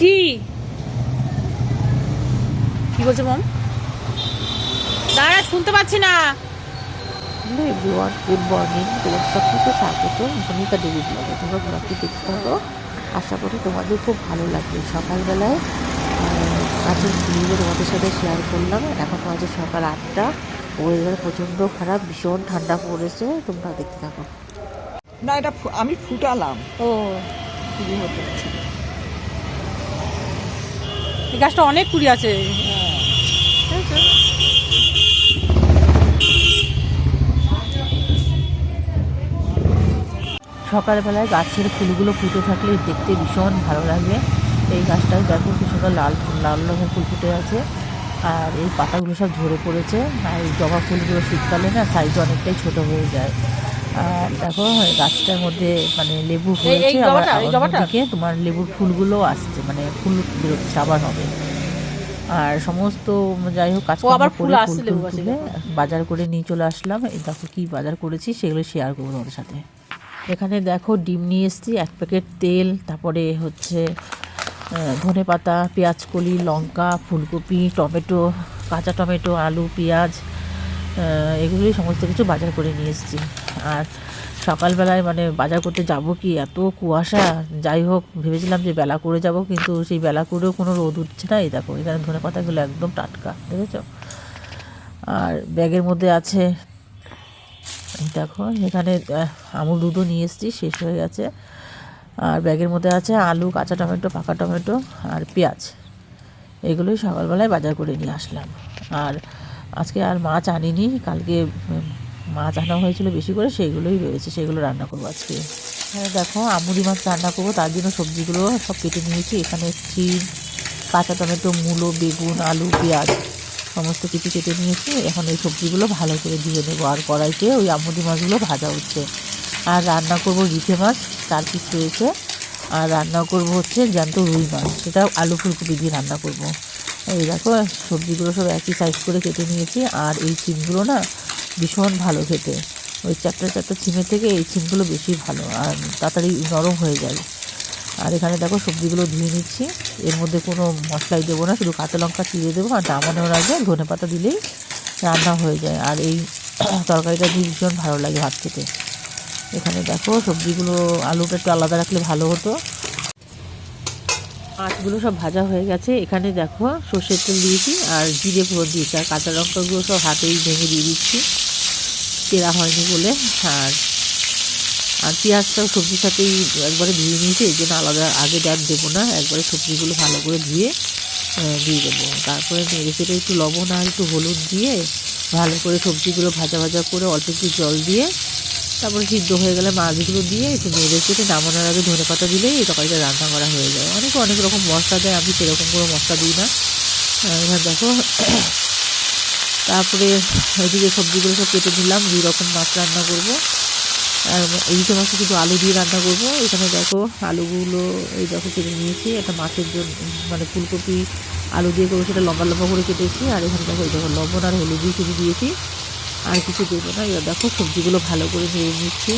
কি কি বলছো মম? দাঁড়া, শুনতে পাচ্ছি না। Hello everyone, good morning. তোমাদের সবথেকে স্বাগত ভূমিকা দেবী ব্লগে। তোমরা ব্লগটি দেখতে থাকো, আশা করি তোমাদের খুব ভালো লাগবে। সকালবেলায় গাছের ফুলগুলো তোমাদের সাথে শেয়ার করলাম। এখন বাজে সকাল 8টা। ওয়েদার প্রচণ্ড খারাপ, ভীষণ ঠান্ডা পড়েছে। তোমরা দেখতে থাকো। না, এটা আমি ফুটালাম। ও, কুড়ি হতে এই গাছটা অনেক কুড়ি আছে। সকালবেলায় গাছের ফুলগুলো ফুটে থাকলে দেখতে ভীষণ ভালো লাগে। এই গাছটায় দেখো কি সুন্দর লাল লাল রঙের ফুল ফুটে আছে, আর এই পাতাগুলো সব ঝরে পড়েছে। আর এই জবা ফুলগুলো শীতকালে না সাইজে অনেকটাই ছোট হয়ে যায়। আর দেখো গাছটার মধ্যে মানে লেবু হয়েছে, আবার অন্যদিকে তোমার লেবুর ফুলগুলো আসছে, মানে ফুল বেরোচ্ছে আবার হবে। আর সমস্ত যাই হোক কাজকর্ম করে ফুল তুলে বাজার করে নিয়ে চলে আসলাম। এই দেখো কি বাজার করেছি সেগুলো শেয়ার করবো তোমাদের সাথে। এখানে দেখো ডিম নিয়ে এসেছি, 1 প্যাকেট তেল, তারপরে হচ্ছে ধনেপাতা, পেঁয়াজকলি, লঙ্কা, ফুলকপি, টমেটো, কাঁচা টমেটো, আলু, পেঁয়াজ, এগুলোই সমস্ত কিছু বাজার করে নিয়ে এসেছি। আর সকালবেলায় মানে বাজার করতে যাব কি এত কুয়াশা, যাই হোক ভেবেছিলাম যে বেলা করে যাব, কিন্তু সেই বেলা করেও কোনো রোদ উঠছে না। এই দেখো এখানে ধনেপাতাগুলো একদম টাটকা, দেখেছো? আর ব্যাগের মধ্যে আছে, দেখো এখানে আমুল দুধও নিয়ে এসেছি, শেষ হয়ে গেছে। আর ব্যাগের মধ্যে আছে আলু, কাঁচা টমেটো, পাকা টমেটো আর পেঁয়াজ। এগুলোই সকালবেলায় বাজার করে নিয়ে আসলাম। আর আজকে আর মাছ আনিনি, কালকে মাছ আনা হয়েছিল বেশি করে, সেইগুলোই রয়েছে, সেগুলো রান্না করবো আজকে। এখানে দেখো আমুদি মাছ রান্না করবো, তার জন্য সবজিগুলো সব কেটে নিয়েছি। এখানে সিম, কাঁচা টমেটো, মূলো, বেগুন, আলু, পেঁয়াজ সমস্ত কিছু কেটে নিয়েছি। এখন এই সবজিগুলো ভালো করে ধুয়ে নেবো। আর কড়াইতে ওই আমুদি মাছগুলো ভাজা হচ্ছে। আর রান্না করব রিঠে মাছ 4 পিস রয়েছে। আর রান্না করব হচ্ছে জ্যান্ত রুই মাছ, সেটা আলু ফুলকপি দিয়ে রান্না করব। এই দেখো সবজিগুলো সব একই সাইজ করে কেটে নিয়েছি। আর এই সিমগুলো না ভীষণ ভালো খেতে, ওই চ্যাপ্টা চ্যাপ্টা সিমের থেকে এই সিমগুলো বেশি ভালো আর তাড়াতাড়ি নরম হয়ে যায়। আর এখানে দেখো সবজিগুলো ধুয়ে নিচ্ছি। এর মধ্যে কোনো মশলাই দেবো না, শুধু কাঁচা লঙ্কা চিড়ে দেবো। আর নামানোর আগে ধনেপাতা দিলেই রান্না হয়ে যায়। আর এই তরকারিটা দিয়ে ভীষণ ভালো লাগে ভাত খেতে। এখানে দেখো সবজিগুলো, আলুটা একটু আলাদা রাখলে ভালো হতো। মাছগুলো সব ভাজা হয়ে গেছে। এখানে দেখো সর্ষের তেল দিয়েছি আর জিরে ফোড়ন দিয়েছি, আর কাঁচা লঙ্কাগুলো সব হাতেই ভেঙে দিয়ে দিচ্ছি, তেরা হয়নি বলে। আর আর পেঁয়াজটাও সবজির সাথেই একবারে ধুয়ে নিয়েছি, এই জন্য আলাদা আগে দেবো না, একবারে সবজিগুলো ভালো করে ধুয়ে দিয়ে দেবো। তারপরে নেড়ে চেড়ে একটু লবণ আর একটু হলুদ দিয়ে ভালো করে সবজিগুলো ভাজা ভাজা করে অল্প একটু জল দিয়ে, তারপরে সিদ্ধ হয়ে গেলে মাছগুলো দিয়ে একটু নেড়ে চেড়ে নামানোর আগে ধনেপাতা দিলেই এই তরকারিটা রান্না করা হয়ে যায়। অনেকে অনেক রকম মশলা দেয়, আমি সেরকম কোনো মশলা দিই না। এবার দেখো তারপরে ওইদিকে সবজিগুলো সব কেটে নিলাম, 2 রকম মাছ রান্না করবো। আর এই সমস্ত কিছু আলু দিয়ে রান্না করবো। এখানে দেখো আলুগুলো এই দেখো কেটে নিয়েছি, একটা মাছের জন্য মানে ফুলকপি আলু দিয়ে করবো, সেটা লম্বা লম্বা করে কেটেছি। আর এখানে দেখো এই দেখো লবণ আর হলুদ দিয়ে শুধু দিয়েছি, আর কিছু দেবো না। এবার দেখো সবজিগুলো ভালো করে নেড়ে নিচ্ছি।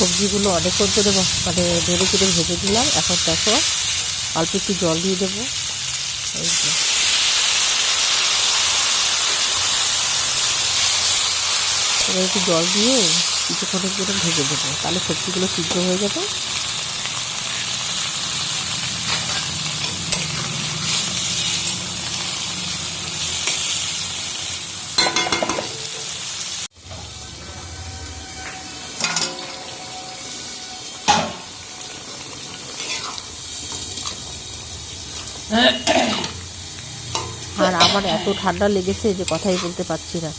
সবজিগুলো অনেকক্ষণ করে মানে নেড়ে চেড়ে ভেজে দিলাম। এখন দেখো অল্প একটু জল দিয়ে দেবো। এই যে এবার একটু জল দিয়ে কিছুক্ষণের জন্য ভেজে দেবো, তাহলে সবজিগুলো সিদ্ধ হয়ে যাবে। আর আমার এত ঠান্ডা লেগেছে যে কথাই বলতে পারছি না,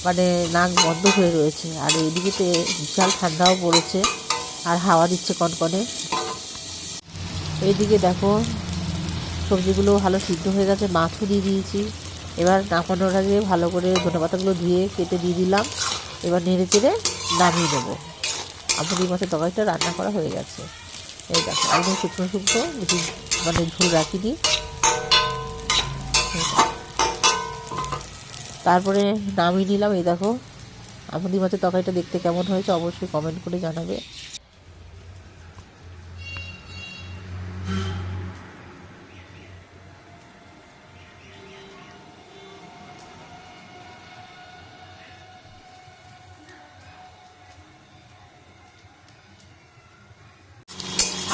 মানে নাক বন্ধ হয়ে রয়েছে। আর এইদিকেতে বিশাল ঠান্ডাও পড়েছে আর হাওয়া দিচ্ছে কনকনে। এইদিকে দেখো সবজিগুলো ভালো সিদ্ধ হয়ে গেছে, মাছও দিয়ে দিয়েছি। এবার নামানোর আগে ভালো করে ধনেপাতাগুলো ধুয়ে কেটে দিয়ে দিলাম। এবার নেড়ে চেড়ে নামিয়ে দেবো। আমুদি মাছের তরকারিটা রান্না করা হয়ে গেছে। এই দেখো একদম শুকনো শুকনো, বেশি মানে ঝোল রাখিনি। তারপরে নামিয়ে নিলাম। এই দেখো আমুদি মাছের তরকারিটা দেখতে কেমন হয়েছে অবশ্যই কমেন্ট করে জানাবে।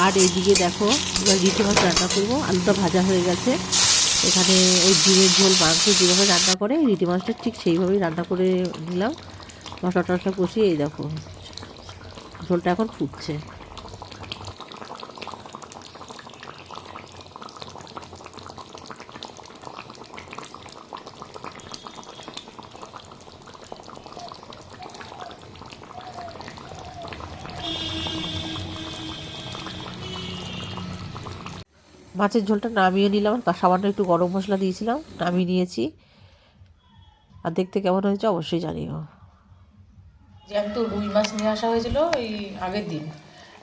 আর এইদিকে দেখো এবার রিঠে মাছ রান্না করবো। আলুটা ভাজা হয়ে গেছে। এখানে ওই ডিমের ঝোল মাংস যেভাবে রান্না করে রিঠে মাছটা ঠিক সেইভাবেই রান্না করে নিলাম। মশলা টশলা কষিয়ে এই দেখো ঝোলটা এখন ফুটছে। মাছের ঝোলটা নামিয়ে নিলাম, সামান্য একটু গরম মশলা দিয়েছিলাম, নামিয়ে নিয়েছি। আর দেখতে কেমন হয়েছে অবশ্যই জানিও। জ্যান্ত রুই মাছ নিয়ে আসা হয়েছিল এই আগের দিন,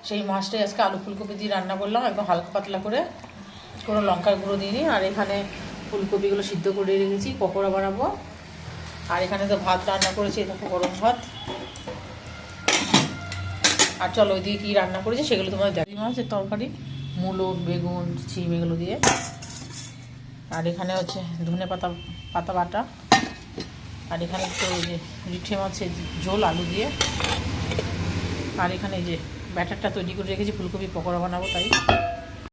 সেই মাছটাই আজকে আলু ফুলকপি দিয়ে রান্না করলাম, একদম হালকা পাতলা করে, কোনো লঙ্কার গুঁড়ো দিইনি। আর এখানে ফুলকপিগুলো সিদ্ধ করে রেখেছি, পকোড়া বানাবো। আর এখানে তো ভাত রান্না করেছি, দেখো গরম ভাত। আর চলো ওই দিয়ে কী রান্না করেছি সেগুলো তোমার দেখি। মাছের তরকারি, মূলো, বেগুন, শিম এগুলো দিয়ে। আর এখানে হচ্ছে ধনে পাতা বাটা। আর এখানে তো ওই যে রিঠে মাছের ঝোল আলু দিয়ে। আর এখানে এই যে ব্যাটারটা তৈরি করে রেখেছি, ফুলকপি পকোড়া বানাবো তাই।